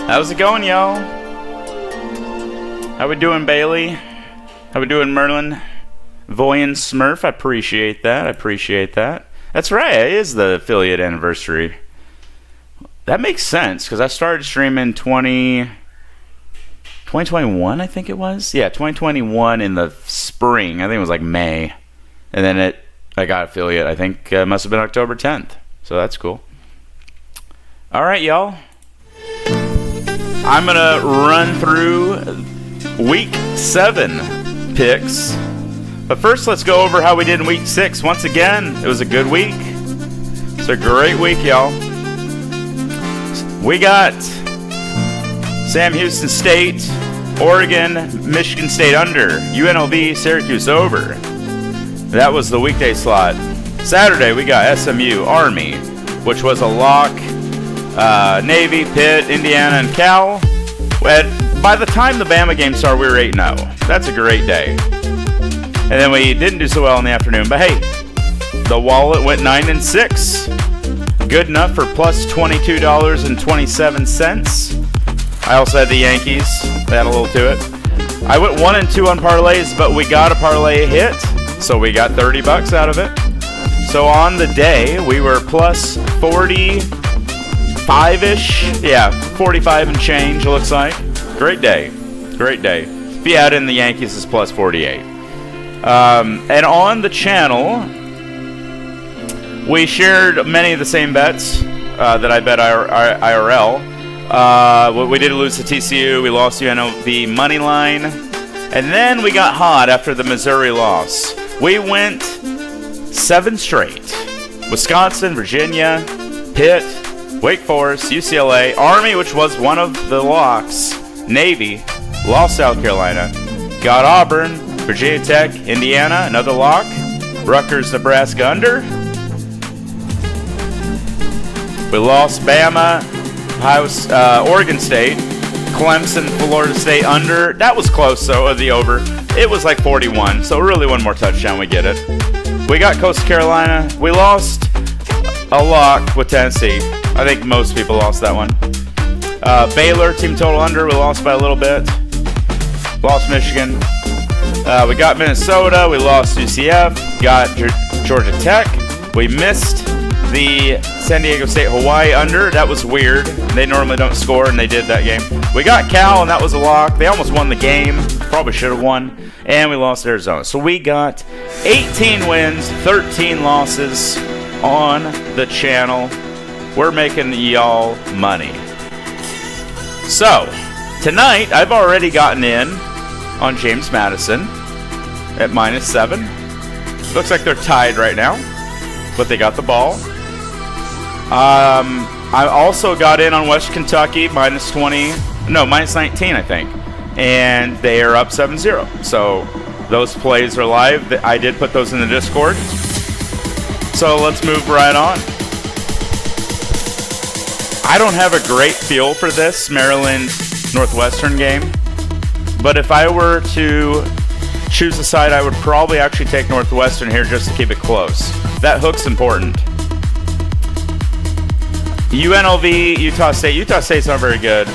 How's it going, y'all? How we doing, Bailey? How we doing, Merlin? Voyan Smurf, I appreciate that. That's right, it is the affiliate anniversary. That makes sense, because I started streaming 2021, I think it was? Yeah, 2021 in the spring. I think it was like May. And then I got affiliate, I think it must have been October 10th. So that's cool. All right, y'all. I'm going to run through Week 7 picks. But first, let's go over how we did in Week 6. Once again, it was a good week. It's a great week, y'all. We got Sam Houston State, Oregon, Michigan State under, UNLV, Syracuse over. That was the weekday slot. Saturday, we got SMU, Army, which was a lock. Navy, Pitt, Indiana, and Cal. By the time the Bama game started, we were 8-0. That's a great day. And then we didn't do so well in the afternoon. But hey, the wallet went 9-6. Good enough for plus $22.27. I also had the Yankees. They had a little to it. I went 1-2 on parlays, but we got a parlay hit. So we got $30 out of it. So on the day, we were plus 45-ish. Yeah, 45 and change, looks like. Great day. If you add in the Yankees, it's plus 48. And on the channel, we shared many of the same bets that I bet IRL. We did lose to TCU. We lost UNLV money line. And then we got hot after the Missouri loss. We went 7 straight. Wisconsin, Virginia, Pitt, Wake Forest, UCLA, Army, which was one of the locks, Navy, lost South Carolina, got Auburn, Virginia Tech, Indiana, another lock, Rutgers, Nebraska under. We lost Bama, Oregon State, Clemson, Florida State under. That was close, though, of the over. It was like 41, so really one more touchdown, we get it. We got Coastal Carolina. We lost a lock with Tennessee. I think most people lost that one. Baylor, team total under. We lost by a little bit. Lost Michigan. We got Minnesota. We lost UCF. Got Georgia Tech. We missed the San Diego State Hawaii under. That was weird. They normally don't score, and they did that game. We got Cal, and that was a lock. They almost won the game. Probably should have won. And we lost Arizona. So we got 18 wins, 13 losses on the channel. We're making y'all money. So, tonight, I've already gotten in on James Madison at -7. Looks like they're tied right now, but they got the ball. I also got in on West Kentucky -19, I think. And they are up 7-0. So, those plays are live. I did put those in the Discord. So, let's move right on. I don't have a great feel for this Maryland Northwestern game, but if I were to choose a side, I would probably actually take Northwestern here just to keep it close. That hook's important. UNLV, Utah State. Utah State's not very good.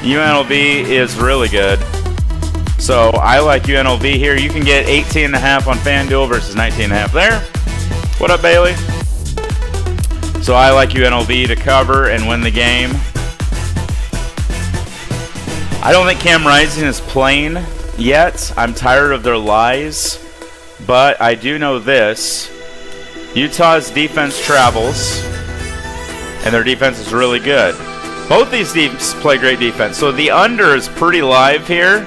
UNLV is really good. So I like UNLV here. You can get 18.5 on FanDuel versus 19.5 there. What up, Bailey? So I like UNLV to cover and win the game. I don't think Cam Rising is playing yet. I'm tired of their lies. But I do know this. Utah's defense travels. And their defense is really good. Both these teams play great defense. So the under is pretty live here.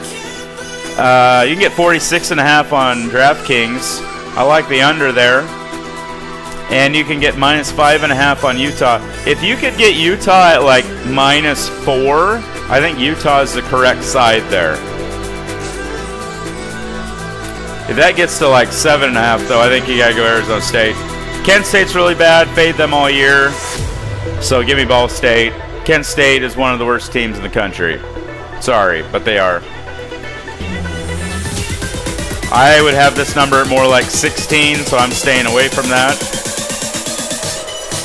You can get 46.5 on DraftKings. I like the under there. And you can get -5.5 on Utah. If you could get Utah at like -4, I think Utah is the correct side there. If that gets to like 7.5, though, I think you gotta go Arizona State. Kent State's really bad. Fade them all year. So give me Ball State. Kent State is one of the worst teams in the country. Sorry, but they are. I would have this number more like 16, so I'm staying away from that.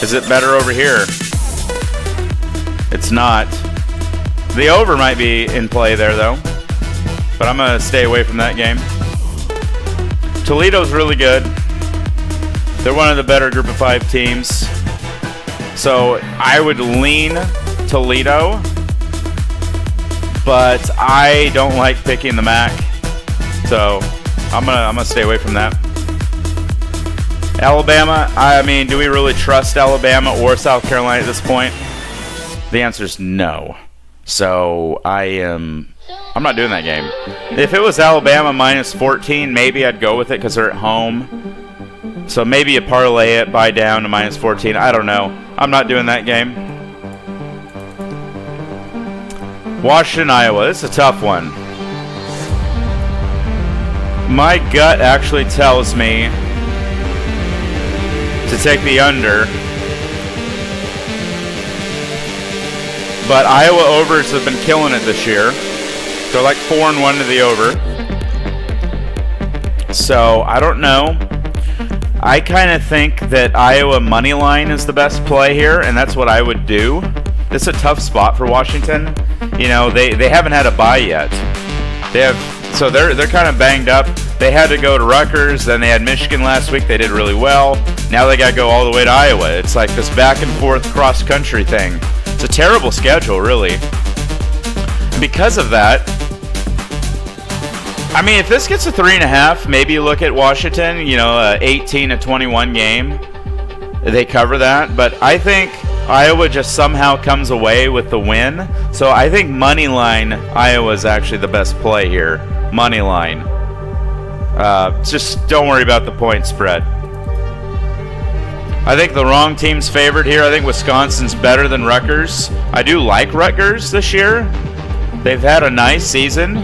Is it better over here? It's not. The over might be in play there, though. But I'm going to stay away from that game. Toledo's really good. They're one of the better Group of 5 teams. So I would lean Toledo. But I don't like picking the MAC. So I'm gonna stay away from that. Alabama, I mean, do we really trust Alabama or South Carolina at this point? The answer is no. So I'm not doing that game. If it was Alabama minus 14, maybe I'd go with it because they're at home. So maybe you parlay it, buy down to minus 14. I don't know. I'm not doing that game. Washington, Iowa. This is a tough one. My gut actually tells me to take the under. But Iowa overs have been killing it this year. They're like 4-1 to the over. So I don't know. I kind of think that Iowa money line is the best play here, and that's what I would do. This is a tough spot for Washington. You know, they haven't had a bye yet. They're kind of banged up. They had to go to Rutgers, then they had Michigan last week. They did really well. Now they got to go all the way to Iowa. It's like this back and forth cross country thing. It's a terrible schedule, really. Because of that, I mean, if this gets a 3.5, maybe you look at Washington, you know, 18-21 game. They cover that. But I think Iowa just somehow comes away with the win. So I think money line Iowa is actually the best play here. Money line. Just don't worry about the point spread. I think the wrong team's favored here. I think Wisconsin's better than Rutgers. I do like Rutgers this year. They've had a nice season.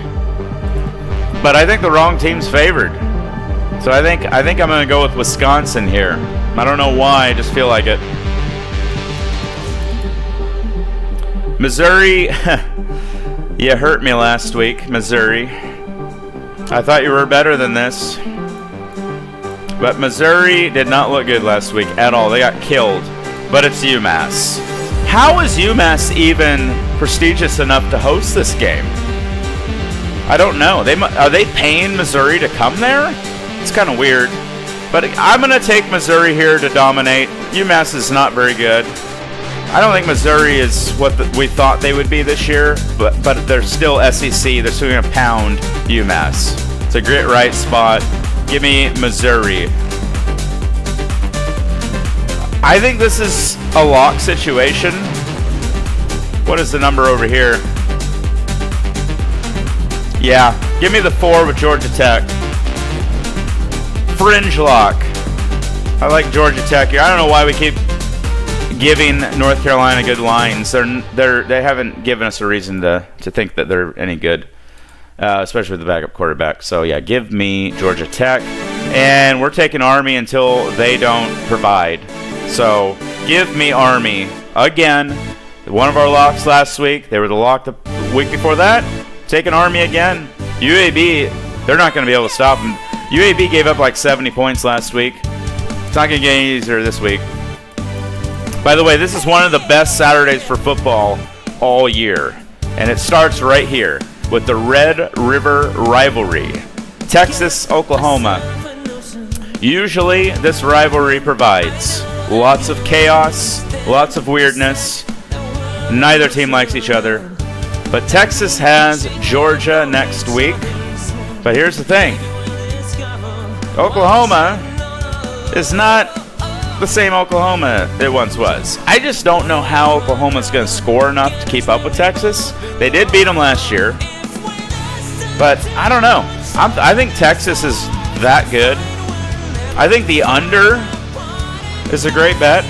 But I think the wrong team's favored. So I think I'm going to go with Wisconsin here. I don't know why. I just feel like it. Missouri. You hurt me last week, Missouri. I thought you were better than this. But Missouri did not look good last week at all. They got killed. But it's UMass. How is UMass even prestigious enough to host this game? I don't know. Are they paying Missouri to come there? It's kind of weird. But I'm going to take Missouri here to dominate. UMass is not very good. I don't think Missouri is what we thought they would be this year, but they're still SEC. They're still going to pound UMass. It's a great right spot. Give me Missouri. I think this is a lock situation. What is the number over here? Yeah, give me the 4 with Georgia Tech. Fringe lock. I like Georgia Tech here. I don't know why we keep giving North Carolina good lines. They haven't given us a reason to think that they're any good. Especially with the backup quarterback. So, yeah, give me Georgia Tech. And we're taking Army until they don't provide. So, give me Army. Again, one of our locks last week. They were the lock the week before that. Taking Army again. UAB, they're not going to be able to stop them. UAB gave up like 70 points last week. It's not going to get any easier this week. By the way, this is one of the best Saturdays for football all year. And it starts right here with the Red River rivalry. Texas, Oklahoma. Usually, this rivalry provides lots of chaos, lots of weirdness. Neither team likes each other. But Texas has Georgia next week. But here's the thing. Oklahoma is not the same Oklahoma it once was. I just don't know how Oklahoma's going to score enough to keep up with Texas. They did beat them last year. But I don't know. I think Texas is that good. I think the under is a great bet,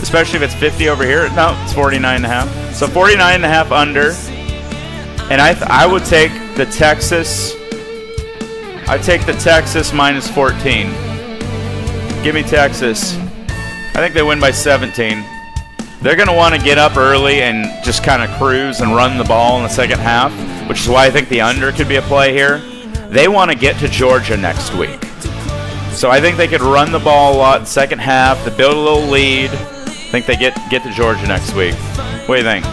especially if it's 50 over here. No, it's 49.5. So 49.5 under. And I would take the Texas. I'd take the Texas minus 14. Give me Texas. I think they win by 17. They're going to want to get up early and just kind of cruise and run the ball in the second half, which is why I think the under could be a play here. They want to get to Georgia next week. So I think they could run the ball a lot in the second half to build a little lead. I think they get to Georgia next week. What do you think?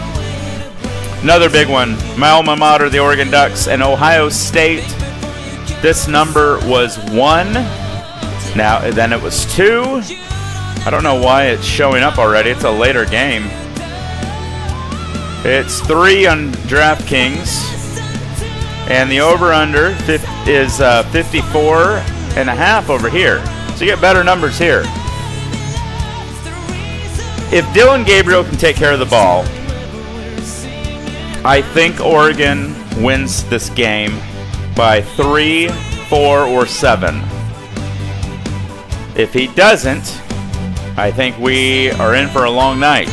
Another big one. My alma mater, the Oregon Ducks, and Ohio State. This number was 1. Now, then it was 2. I don't know why it's showing up already. It's a later game. It's 3 on DraftKings. And the over-under is 54.5 over here. So you get better numbers here. If Dylan Gabriel can take care of the ball, I think Oregon wins this game by 3, 4, or 7. If he doesn't, I think we are in for a long night.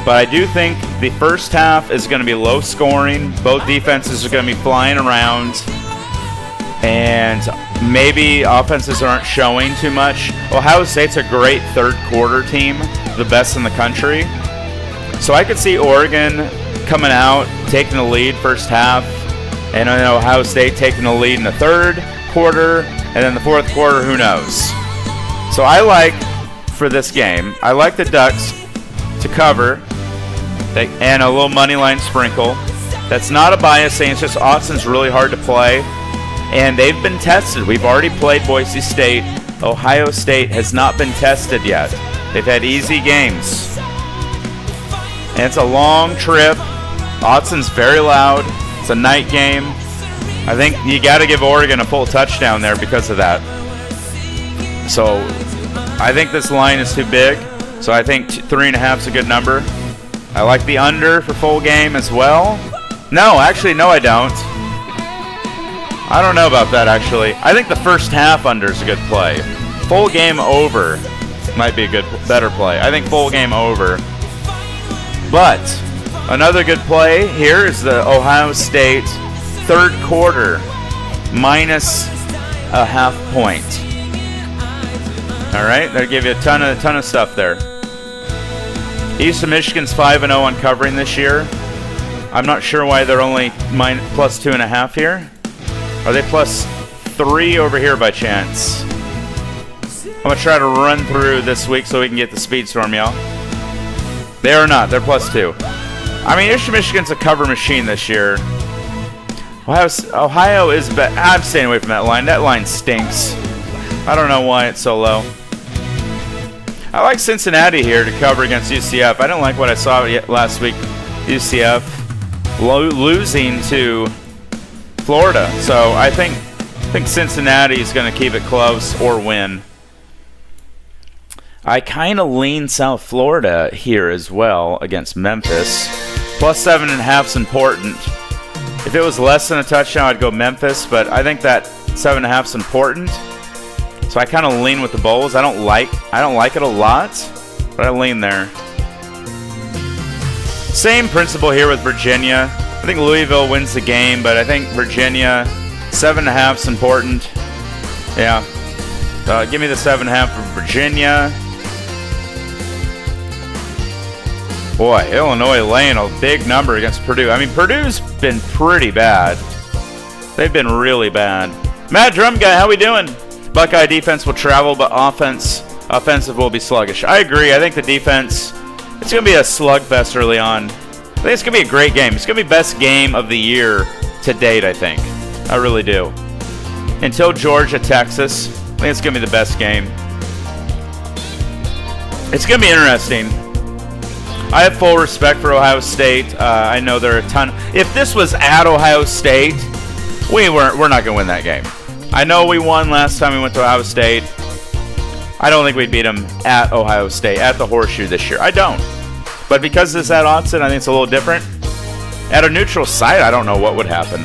But I do think the first half is going to be low scoring. Both defenses are going to be flying around. And maybe offenses aren't showing too much. Ohio State's a great third quarter team, the best in the country. So I could see Oregon coming out, taking the lead first half, and then Ohio State taking the lead in the third quarter, and then the fourth quarter, who knows. So I like, for this game, I like the Ducks to cover, and a little money line sprinkle. That's not a bias saying it's just Autzen really hard to play. And they've been tested. We've already played Boise State. Ohio State has not been tested yet. They've had easy games. And it's a long trip. Autzen's very loud. It's a night game. I think you got to give Oregon a full touchdown there because of that. So I think this line is too big. So I think 3.5 is a good number. I like the under for full game as well. No, actually, no, I don't. I don't know about that, actually. I think the first half under is a good play. Full game over might be a better play. I think full game over. But another good play here is the Ohio State third quarter minus a half point. All right, that'll give you a ton of stuff there. Eastern Michigan's 5-0 on covering this year. I'm not sure why they're only plus 2.5 here. Are they plus 3 over here by chance? I'm going to try to run through this week so we can get the speed storm, y'all. They are not. They're plus 2. I mean, Eastern Michigan's a cover machine this year. Ohio is better. I'm staying away from that line. That line stinks. I don't know why it's so low. I like Cincinnati here to cover against UCF. I didn't like what I saw last week. UCF losing to Florida. So I think Cincinnati is going to keep it close or win. I kind of lean South Florida here as well against Memphis. Plus 7.5 is important. If it was less than a touchdown, I'd go Memphis, but I think that 7.5 is important. So I kind of lean with the Bulls. I don't like it a lot, but I lean there. Same principle here with Virginia. I think Louisville wins the game, but I think Virginia 7.5 is important. Yeah. Give me the 7.5 for Virginia. Boy, Illinois laying a big number against Purdue. I mean, Purdue's been pretty bad. They've been really bad. Matt Drum Guy, how we doing? Buckeye defense will travel, but offensive will be sluggish. I agree. I think the defense, it's going to be a slugfest early on. I think it's going to be a great game. It's going to be best game of the year to date, I think. I really do. Until Georgia, Texas, I think it's going to be the best game. It's going to be interesting. I have full respect for Ohio State. I know there are a ton. If this was at Ohio State, we're not going to win that game. I know we won last time we went to Ohio State. I don't think we'd beat them at Ohio State, at the Horseshoe this year. I don't. But because it's at Autzen, I think it's a little different. At a neutral site, I don't know what would happen.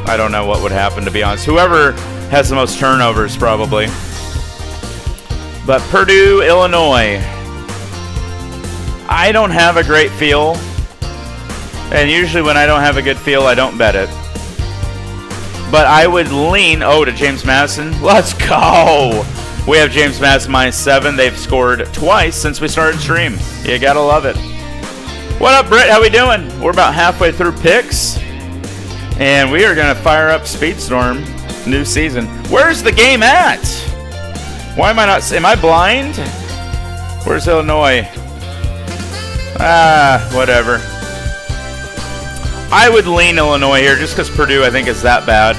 I don't know what would happen, to be honest. Whoever has the most turnovers, probably. But Purdue, Illinois. I don't have a great feel. And usually when I don't have a good feel, I don't bet it. But I would lean, to James Madison. Let's go! We have James Madison -7. They've scored twice since we started stream. You gotta love it. What up, Britt? How we doing? We're about halfway through picks. And we are gonna fire up Speedstorm new season. Where's the game at? Why am I not... Am I blind? Where's Illinois? Whatever. I would lean Illinois here just because Purdue, I think, is that bad.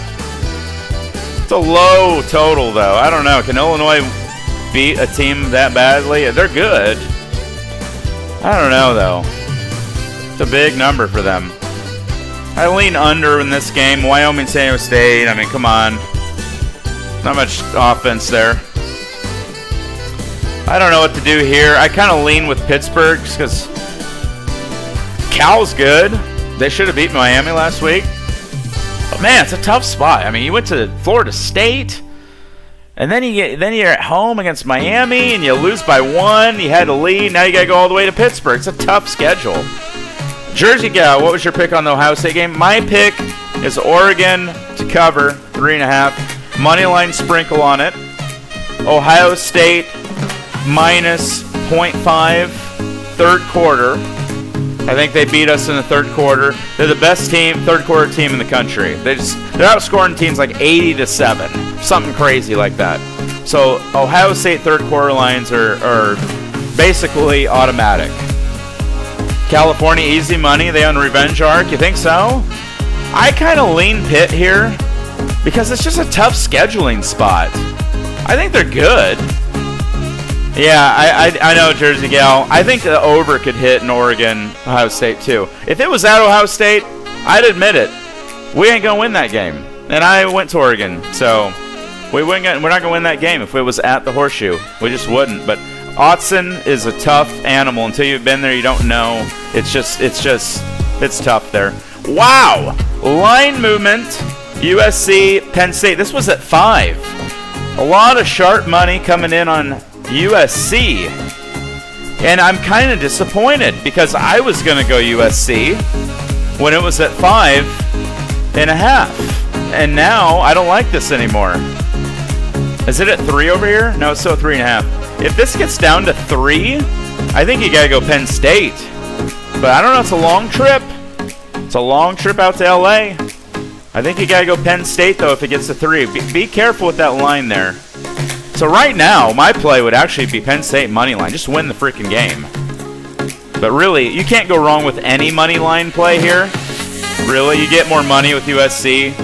It's a low total, though. I don't know. Can Illinois beat a team that badly? They're good. I don't know, though. It's a big number for them. I lean under in this game. Wyoming, San Diego State. I mean, come on. Not much offense there. I don't know what to do here. I kind of lean with Pittsburgh just because Cal's good. They should have beat Miami last week. But man, it's a tough spot. I mean, you went to Florida State, and then you're at home against Miami, and you lose by 1. You had to lead. Now you got to go all the way to Pittsburgh. It's a tough schedule. Jersey Gal, what was your pick on the Ohio State game? My pick is Oregon to cover 3.5. Moneyline sprinkle on it. Ohio State minus 0.5 third quarter. I think they beat us in the third quarter. They're the best third quarter team in the country. They're outscoring teams like 80-7, something crazy like that. So Ohio State third quarter lines are basically automatic. California easy money. They on revenge arc. You think so? I kind of lean Pitt here because it's just a tough scheduling spot. I think they're good. Yeah, I know, Jersey Gal. I think the over could hit in Oregon, Ohio State, too. If it was at Ohio State, I'd admit it. We ain't going to win that game. And I went to Oregon, so we're not going to win that game if it was at the Horseshoe. We just wouldn't. But Autzen is a tough animal. Until you've been there, you don't know. It's tough there. Wow! Line movement, USC, Penn State. This was at 5. A lot of sharp money coming in on USC, and I'm kind of disappointed because I was going to go USC when it was at 5.5, and now I don't like this anymore. Is it at 3 over here? No, it's still 3.5. If this gets down to 3, I think you got to go Penn State, but I don't know. It's a long trip. It's a long trip out to LA. I think you got to go Penn State though if it gets to 3. Be careful with that line there. So right now, my play would actually be Penn State money line. Just win the freaking game. But really, you can't go wrong with any money line play here. Really, you get more money with USC.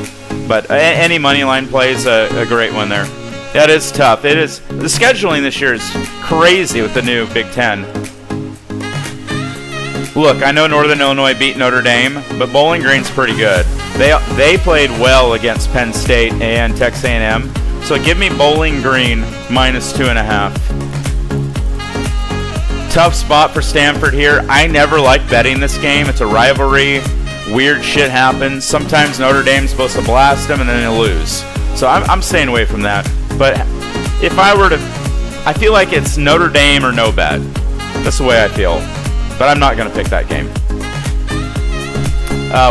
But any money line play is a great one there. That is tough. It is. The scheduling this year is crazy with the new Big Ten. Look, I know Northern Illinois beat Notre Dame, but Bowling Green's pretty good. They played well against Penn State and Texas A&M. So give me Bowling Green minus 2.5. Tough spot for Stanford here. I never like betting this game. It's a rivalry. Weird shit happens. Sometimes Notre Dame's supposed to blast them and then they lose. So I'm staying away from that. But if I were to, I feel like it's Notre Dame or no bet. That's the way I feel. But I'm not going to pick that game.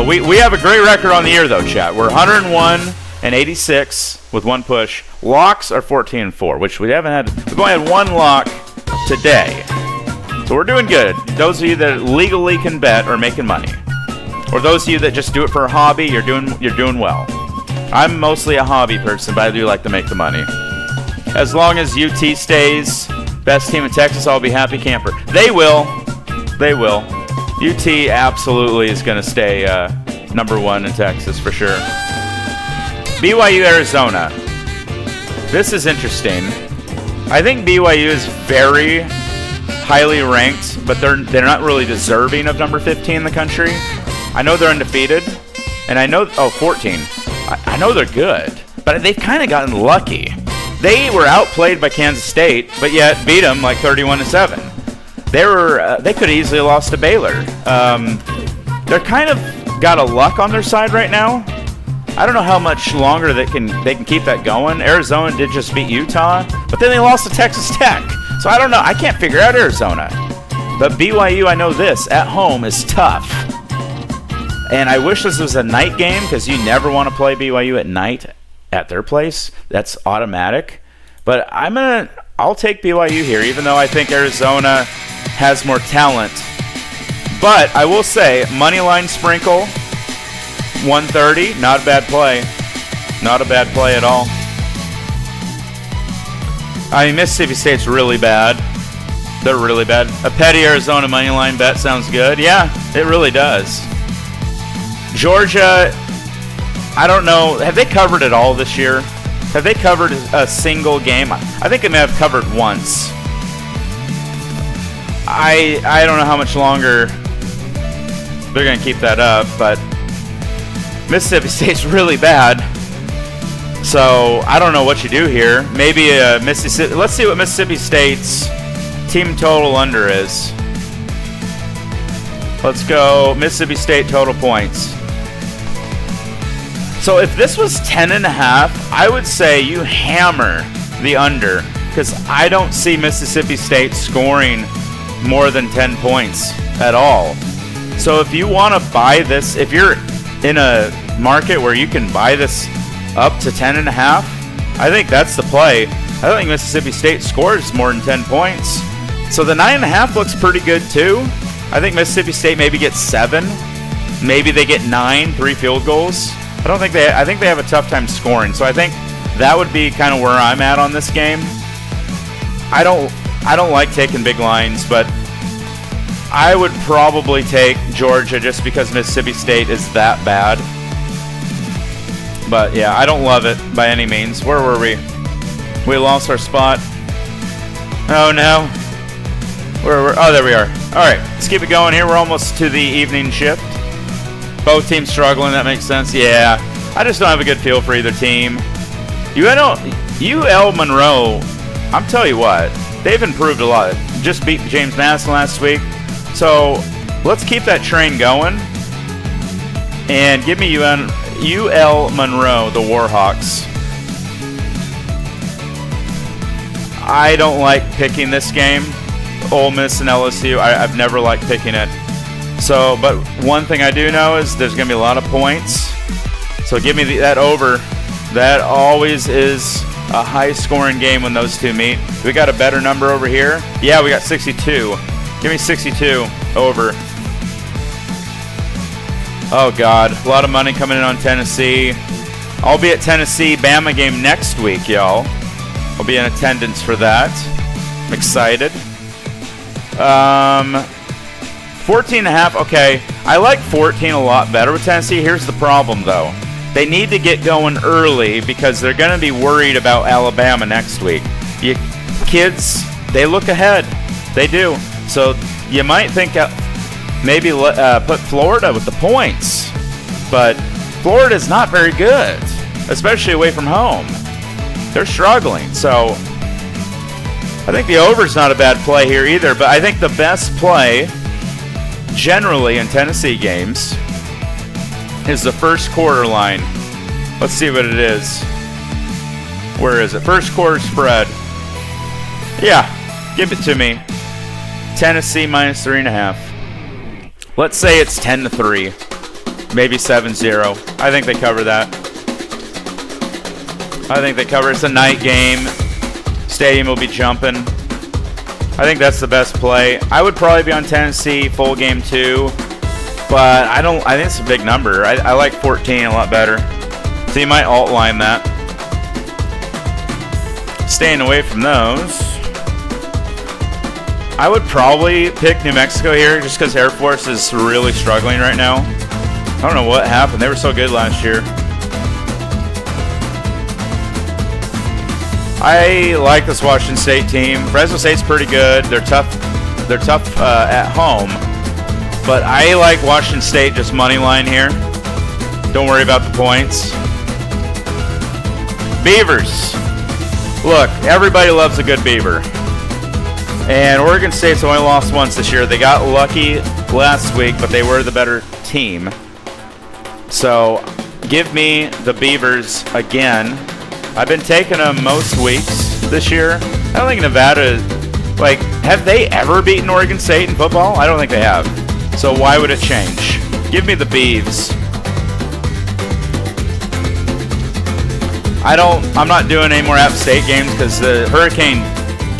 We have a great record on the year though, chat. We're 101-86 with 1 push. Locks are 14-4, which we haven't had. We've only had 1 lock today, so we're doing good. Those of you that legally can bet are making money, or those of you that just do it for a hobby, you're doing well. I'm mostly a hobby person, but I do like to make the money. As long as UT stays best team in Texas, I'll be happy camper. They will. UT absolutely is going to stay number 1 in Texas for sure. BYU, Arizona. This is interesting. I think BYU is very highly ranked, but they're not really deserving of number 15 in the country. I know they're undefeated, and I know 14. I know they're good, but they've kind of gotten lucky. They were outplayed by Kansas State, but yet beat them like 31-7. They could have easily lost to Baylor. They're kind of got a luck on their side right now. I don't know how much longer they can keep that going. Arizona did just beat Utah, but then they lost to Texas Tech. So I don't know. I can't figure out Arizona. But BYU, I know this, at home is tough. And I wish this was a night game because you never want to play BYU at night at their place. That's automatic. But I'll take BYU here, even though I think Arizona has more talent. But I will say, moneyline sprinkle, 130, not a bad play. Not a bad play at all. I mean, Mississippi State's really bad. They're really bad. A petty Arizona moneyline bet sounds good. Yeah, it really does. Georgia, I don't know. Have they covered it all this year? Have they covered a single game? I think they may have covered once. I don't know how much longer they're going to keep that up, but Mississippi State's really bad. So I don't know what you do here. Maybe Mississippi. Let's see what Mississippi State's team total under is. Let's go Mississippi State total points. So if this was 10.5, I would say you hammer the under, because I don't see Mississippi State scoring more than 10 points at all. So if you want to buy this, if you're in a market where you can buy this up to 10.5, I think that's the play. I don't think Mississippi State scores more than 10 points. So the 9.5 looks pretty good too. I think Mississippi State maybe gets 7. Maybe they get 9, 3 field goals. I think they have a tough time scoring. So I think that would be kind of where I'm at on this game. I don't like taking big lines, but I would probably take Georgia just because Mississippi State is that bad. But yeah, I don't love it by any means. Where were we? We lost our spot. Oh no. Oh, there we are. All right, let's keep it going here. We're almost to the evening shift. Both teams struggling, that makes sense. Yeah, I just don't have a good feel for either team. UL Monroe, I'm telling you what, they've improved a lot. Just beat James Madison last week. So let's keep that train going. And give me UL Monroe, the Warhawks. I don't like picking this game. Ole Miss and LSU, I've never liked picking it. So, but one thing I do know is there's going to be a lot of points. So give me that over. That always is a high-scoring game when those two meet. We got a better number over here. Yeah, we got 62. Give me 62 over. Oh, God. A lot of money coming in on Tennessee. I'll be at Tennessee-Bama game next week, y'all. I'll be in attendance for that. I'm excited. 14.5. Okay, I like 14 a lot better with Tennessee. Here's the problem, though. They need to get going early because they're going to be worried about Alabama next week. Kids, they look ahead. They do. So you might think maybe put Florida with the points. But Florida's not very good, especially away from home. They're struggling. So I think the over's not a bad play here either. But I think the best play generally in Tennessee games is the first quarter line. Let's see what it is. Where is it? First quarter spread. Yeah, give it to me. Tennessee minus 3.5. Let's say it's 10-3, maybe 7-0. I think they cover that. I think they cover. It's a night game. Stadium will be jumping. I think that's the best play. I would probably be on Tennessee full game too, but I think it's a big number. I like 14 a lot better. So you might alt line that. Staying away from those. I would probably pick New Mexico here just because Air Force is really struggling right now. I don't know what happened. They were so good last year. I like this Washington State team. Fresno State's pretty good. They're tough. They're tough at home. But I like Washington State just money line here. Don't worry about the points. Beavers. Look, everybody loves a good Beaver. And Oregon State's only lost once this year. They got lucky last week, but they were the better team. So give me the Beavers again. I've been taking them most weeks this year. I don't think Nevada, have they ever beaten Oregon State in football? I don't think they have. So why would it change? Give me the Beavs. I'm not doing any more App State games because the hurricane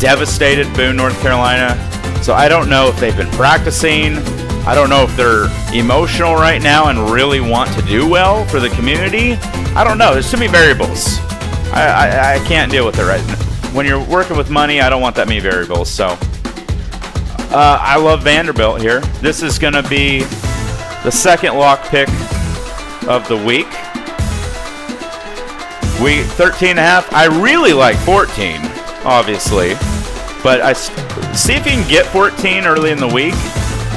devastated Boone, North Carolina. So I don't know if they've been practicing. I don't know if they're emotional right now and really want to do well for the community. I don't know. There's too many variables. I can't deal with it right now. When you're working with money, I don't want that many variables. So I love Vanderbilt here. This is going to be the second lock pick of the week. We 13.5. I really like 14, obviously, but see if you can get 14 early in the week.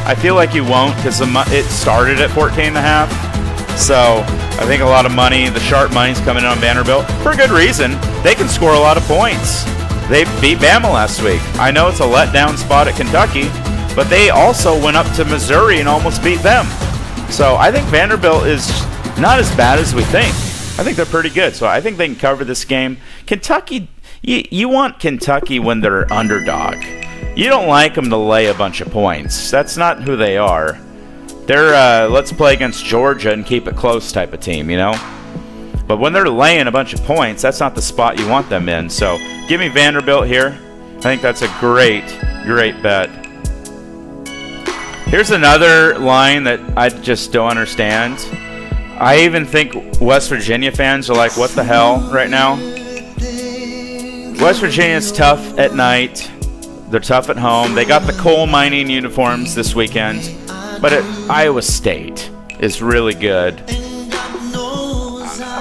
I feel like you won't because it started at 14.5. So I think a lot of money, the sharp money's coming in on Vanderbilt for a good reason. They can score a lot of points. They beat Bama last week. I know it's a letdown spot at Kentucky, but they also went up to Missouri and almost beat them. So I think Vanderbilt is not as bad as we think. I think they're pretty good. So I think they can cover this game. Kentucky, you want Kentucky when they're underdog. You don't like them to lay a bunch of points. That's not who they are. They're let's play against Georgia and keep it close type of team, you know? But when they're laying a bunch of points, that's not the spot you want them in. So give me Vanderbilt here. I think that's a great bet. Here's another line that I just don't understand. I even think West Virginia fans are like, what the hell right now? West Virginia's tough at night. They're tough at home. They got the coal mining uniforms this weekend. But Iowa State is really good.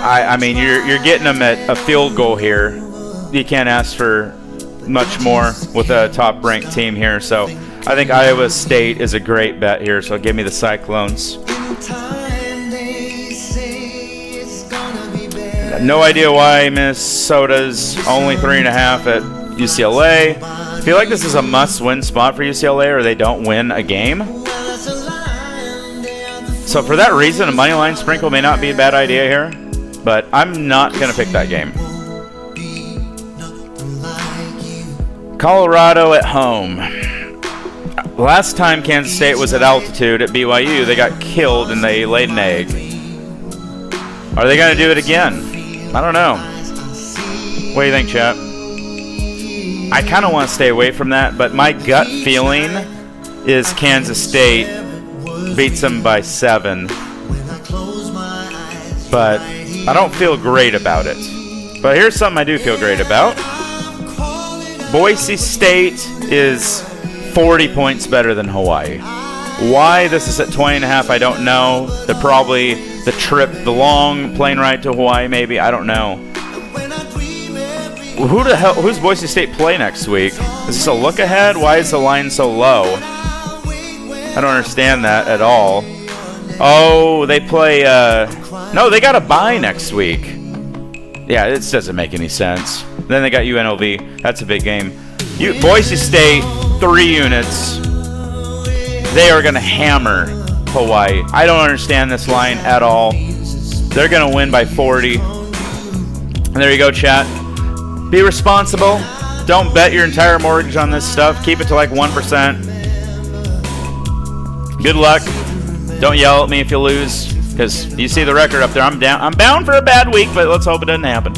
I mean, you're getting them at a field goal here. You can't ask for much more with a top-ranked team here. So I think Iowa State is a great bet here. So give me the Cyclones. No idea why Minnesota's only 3.5 at UCLA. I feel like this is a must-win spot for UCLA, or they don't win a game. So for that reason, a money line sprinkle may not be a bad idea here, but I'm not going to pick that game. Colorado at home. Last time Kansas State was at altitude at BYU, they got killed and they laid an egg. Are they going to do it again? I don't know. What do you think, chat? I kind of want to stay away from that, but my gut feeling is Kansas State beats them by 7. But I don't feel great about it. But here's something I do feel great about. Boise State is 40 points better than Hawaii. Why this is at 20.5, I don't know. They're probably the long plane ride to Hawaii, maybe. I don't know. Who's Boise State play next week? Is this a look ahead? Why is the line so low? I don't understand that at all. Oh, they play, no, they got a bye next week. Yeah, this doesn't make any sense. Then they got UNLV. That's a big game. Boise State, 3 units. They are going to hammer Hawaii. I don't understand this line at all. They're going to win by 40. And there you go, chat. Be responsible. Don't bet your entire mortgage on this stuff. Keep it to like 1%. Good luck. Don't yell at me if you lose, because you see the record up there. I'm bound for a bad week, but let's hope it doesn't happen.